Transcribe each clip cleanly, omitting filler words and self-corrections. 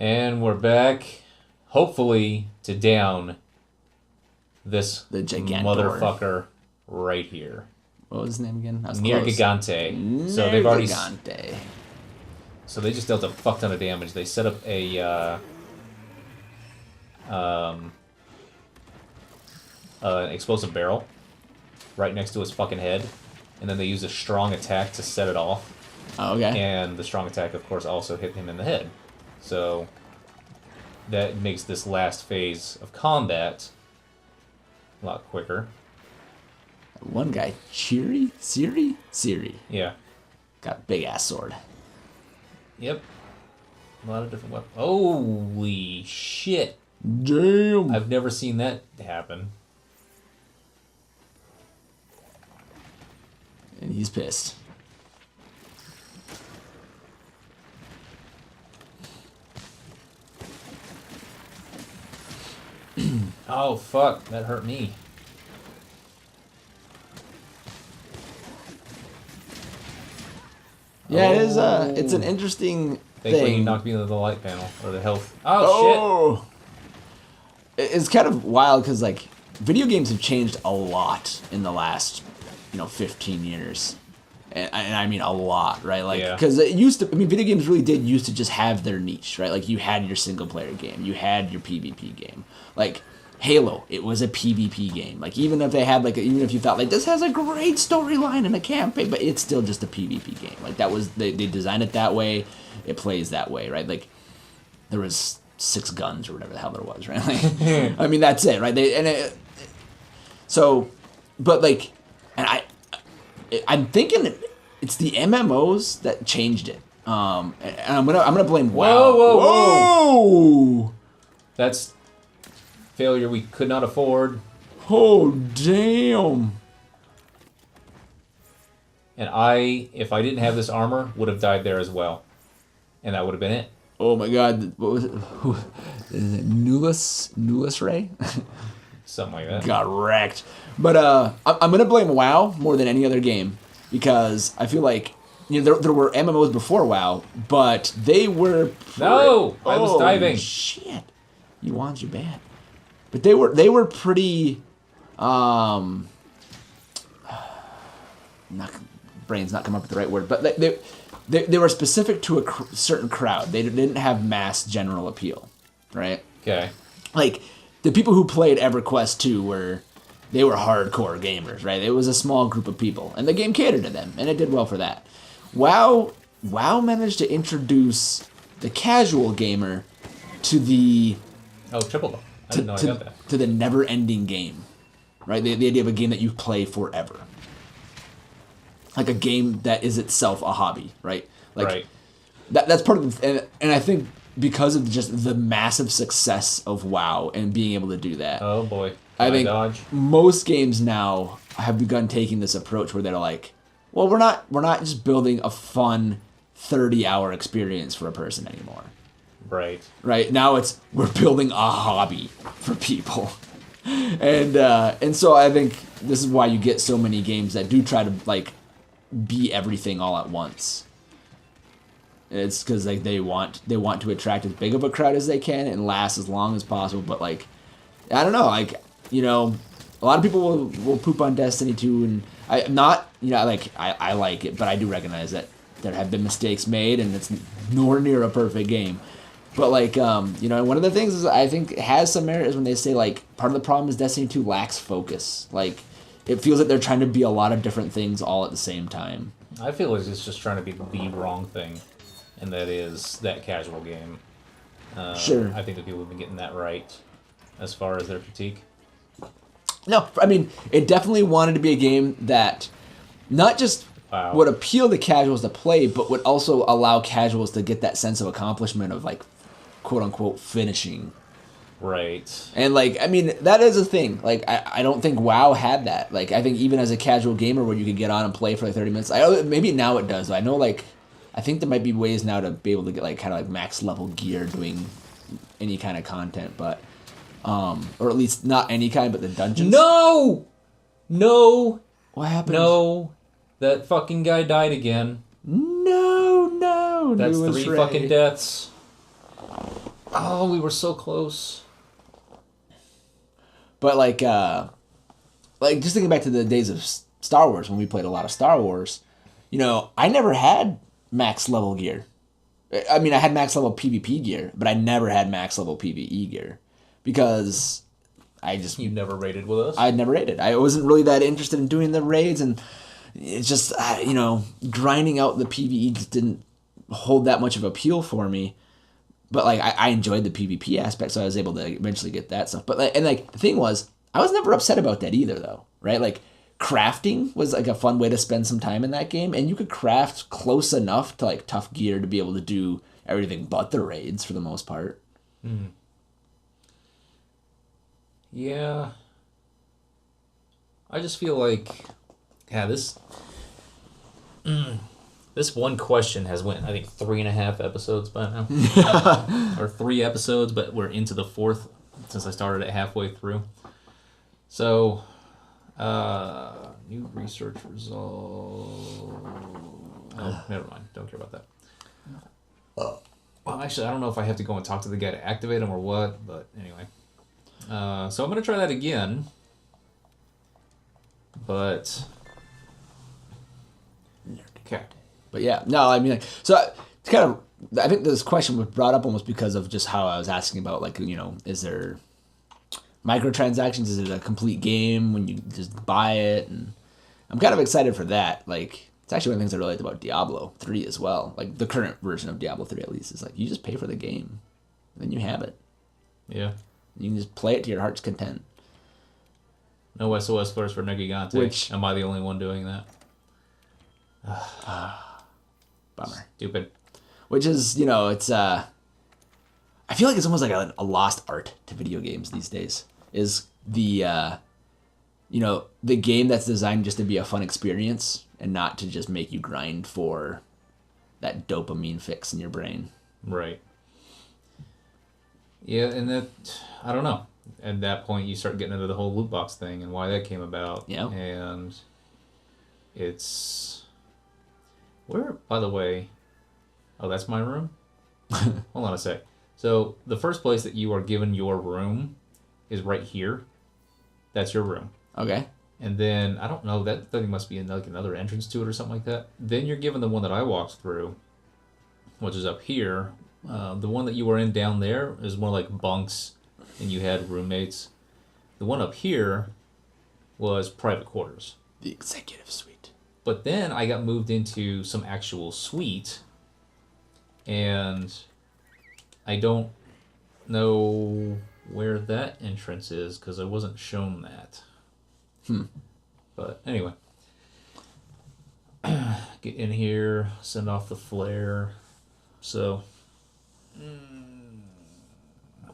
And we're back, hopefully, to down this motherfucker right here. What was his name again? Nergigante. So they've already. So they just dealt a fuck ton of damage. They set up a an explosive barrel right next to his fucking head, and then they use a strong attack to set it off. Oh, okay. And the strong attack, of course, also hit him in the head. So that makes this last phase of combat a lot quicker. One guy, Siri? Yeah. Got a big-ass sword. Yep. A lot of different weapons. Holy shit. Damn. I've never seen that happen. And he's pissed. Oh, fuck. That hurt me. Yeah, it is. It's an interesting Thankfully, thing. you knocked me into the light panel, or the health. Oh, shit. It's kind of wild, because, like, video games have changed a lot in the last, 15 years. And I mean a lot, right? Like, because it used to, video games really did used to just have their niche, right? Like, you had your single-player game. You had your PvP game. Like, Halo, it was a PvP game. Like, even if they had, even if you thought, this has a great storyline and a campaign, but it's still just a PvP game. Like, that was, they designed it that way. It plays that way, right? Like, there was 6 guns or whatever the hell there was, right? Like, that's it, right? I'm thinking it's the MMOs that changed it. And I'm gonna blame WoW. Whoa! That's failure we could not afford. Oh, damn. And if I didn't have this armor, would have died there as well. And that would have been it. Oh my god, what was it? Is it Nulis Ray? Something like that. Got wrecked. But I'm going to blame WoW more than any other game, because I feel like there were MMOs before WoW, but they were... No! I was diving. Shit. You want you bad. But they were pretty... brain's not coming up with the right word, but they were specific to a certain crowd. They didn't have mass general appeal, right? Okay. Like, the people who played EverQuest 2 they were hardcore gamers, right? It was a small group of people, and the game catered to them, and it did well for that. WoW managed to introduce the casual gamer to the... Oh, triple. I didn't know I got that. To the never-ending game, right? The idea of a game that you play forever. Like a game that is itself a hobby, right? Like, right. That's part of the... And I think because of just the massive success of WoW and being able to do that. Oh, boy. I think most games now have begun taking this approach where they're like, well, we're not just building a fun 30-hour experience for a person anymore. Right. Right. Now we're building a hobby for people. And so I think this is why you get so many games that do try to be everything all at once. It's because they want to attract as big of a crowd as they can and last as long as possible. But I don't know, a lot of people will poop on Destiny 2, and I like it, but I do recognize that there have been mistakes made, and it's nowhere near a perfect game. But one of the things is I think it has some merit is when they say part of the problem is Destiny 2 lacks focus. It feels like they're trying to be a lot of different things all at the same time. I feel like it's just trying to be the wrong thing, and that is that casual game. Sure. I think that people have been getting that right as far as their critique. No, it definitely wanted to be a game that not just would appeal to casuals to play, but would also allow casuals to get that sense of accomplishment of quote-unquote finishing. Right. And that is a thing. I don't think WoW had that. I think even as a casual gamer where you could get on and play for 30 minutes, maybe now it does. I know I think there might be ways now to be able to get max level gear doing any kind of content, but or at least not any kind, but the dungeons. No! What happened? No. That fucking guy died again. No. That's 3 fucking deaths. Oh, we were so close. But like just thinking back to the days of Star Wars when we played a lot of Star Wars, I never had max level gear. I mean, I had max level PvP gear, but I never had max level PvE gear because You never raided with us? I'd never raided. I wasn't really that interested in doing the raids, and it's just grinding out the PvE just didn't hold that much of appeal for me. But like I enjoyed the PvP aspect, so I was able to eventually get that stuff. But the thing was, I was never upset about that either, though, right? Like crafting was like a fun way to spend some time in that game, and you could craft close enough to like tough gear to be able to do everything but the raids for the most part. Mm. Yeah. I just feel like, this one question has went, I think, 3.5 episodes by now. Or 3 episodes, but we're into the 4th since I started it halfway through. So, new research result. Oh, never mind. Don't care about that. Well, actually, I don't know if I have to go and talk to the guy to activate them or what, but anyway. So I'm going to try that again. But... Okay. But yeah, no, I mean, so it's kind of, I think this question was brought up almost because of just how I was asking about, like, is there microtransactions? Is it a complete game when you just buy it? And I'm kind of excited for that. Like, it's actually one of the things I really liked about Diablo 3 as well. Like, the current version of Diablo 3, at least, is like, you just pay for the game. Then you have it. Yeah. You can just play it to your heart's content. No SOS first for Nergigante. Which... Am I the only one doing that? Bummer. Stupid. Which is, it's, I feel like it's almost like a lost art to video games these days. Is the, the game that's designed just to be a fun experience and not to just make you grind for that dopamine fix in your brain. Right. Yeah, and that, I don't know. At that point, you start getting into the whole loot box thing and why that came about. Yeah. And it's... Where, by the way... Oh, that's my room? Hold on a sec. So, the first place that you are given your room is right here. That's your room. Okay. And then, I don't know, that thing must be in like another entrance to it or something like that. Then you're given the one that I walked through, which is up here. The one that you were in down there is more like bunks, and you had roommates. The one up here was private quarters. The executive suite. But then I got moved into some actual suite, and I don't know where that entrance is because I wasn't shown that. But anyway. Get in here, send off the flare. So...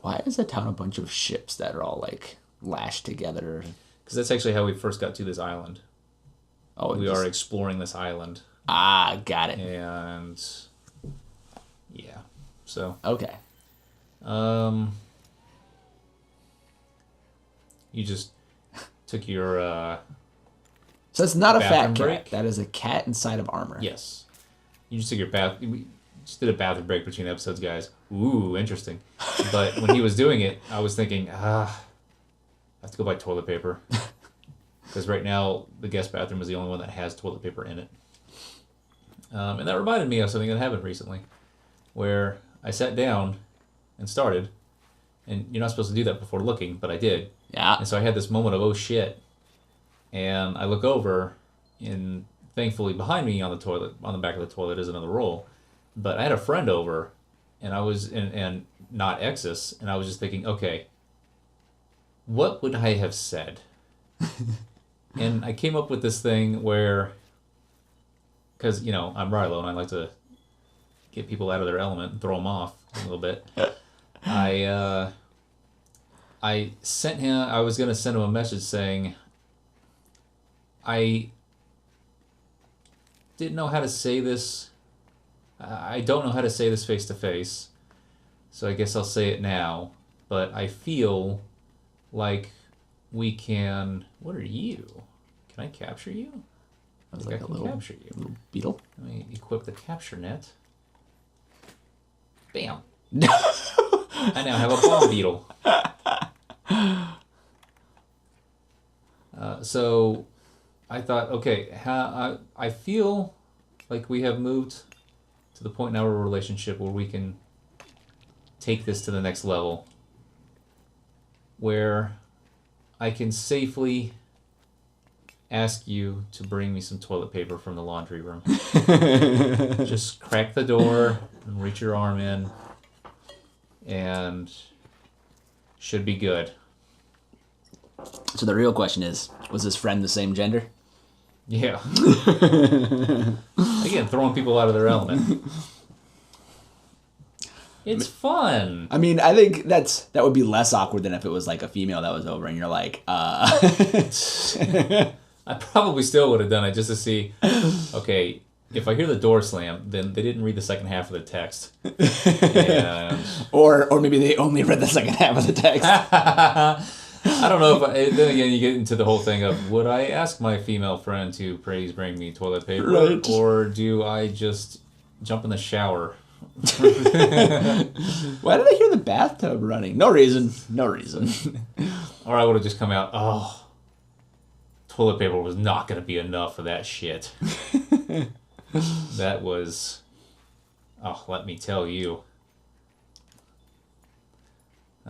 Why is the town a bunch of ships that are all, like, lashed together? Because that's actually how we first got to this island. Oh, we are exploring this island. Ah, got it. And... yeah. So... Okay. You just took your... So it's not a fat cat. break? That is a cat inside of armor. Yes. You just took your bath... We just did a bathroom break between episodes, guys. Ooh, interesting. But when he was doing it, I was thinking, I have to go buy toilet paper. Because right now, the guest bathroom is the only one that has toilet paper in it. And that reminded me of something that happened recently. Where I sat down and started. And you're not supposed to do that before looking, but I did. Yeah. And so I had this moment of, oh shit. And I look over, and thankfully behind me on the toilet, on the back of the toilet is another roll. But I had a friend over, and I was, and not Exus, and I was just thinking, okay, what would I have said? And I came up with this thing where, because, I'm Riylo, and I like to get people out of their element and throw them off a little bit. I sent him, I was going to send him a message saying, I didn't know how to say this. I don't know how to say this face to face, so I guess I'll say it now. But I feel like we can... What are you? Can I capture you? I was think like I can capture you. Little beetle. Let me equip the capture net. Bam. I now have a bomb beetle. So I thought, okay, I feel like we have moved to the point in our relationship where we can take this to the next level, where I can safely ask you to bring me some toilet paper from the laundry room. Just crack the door and reach your arm in, and should be good. So the real question is, was this friend the same gender? Yeah. Again, throwing people out of their element. It's fun. I mean, I think that would be less awkward than if it was like a female that was over and you're like, I probably still would have done it just to see, okay, if I hear the door slam, then they didn't read the second half of the text. And... or maybe they only read the second half of the text. I don't know if then again you get into the whole thing of, would I ask my female friend to please bring me toilet paper, right, or do I just jump in the shower? Why did I hear the bathtub running? No reason. Or I would have just come out, oh, toilet paper was not going to be enough for that shit. That was, oh, let me tell you.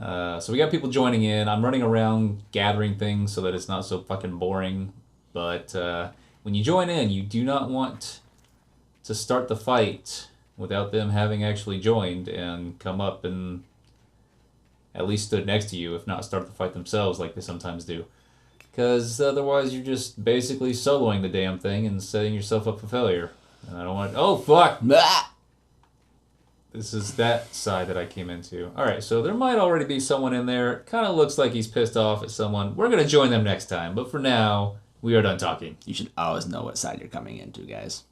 So we got people joining in. I'm running around gathering things so that it's not so fucking boring. But when you join in, you do not want to start the fight without them having actually joined and come up and at least stood next to you, if not start the fight themselves like they sometimes do. Because otherwise you're just basically soloing the damn thing and setting yourself up for failure. And I don't want... Oh, fuck! This is that side that I came into. Alright, so there might already be someone in there. Kind of looks like he's pissed off at someone. We're going to join them next time. But for now, we are done talking. You should always know what side you're coming into, guys.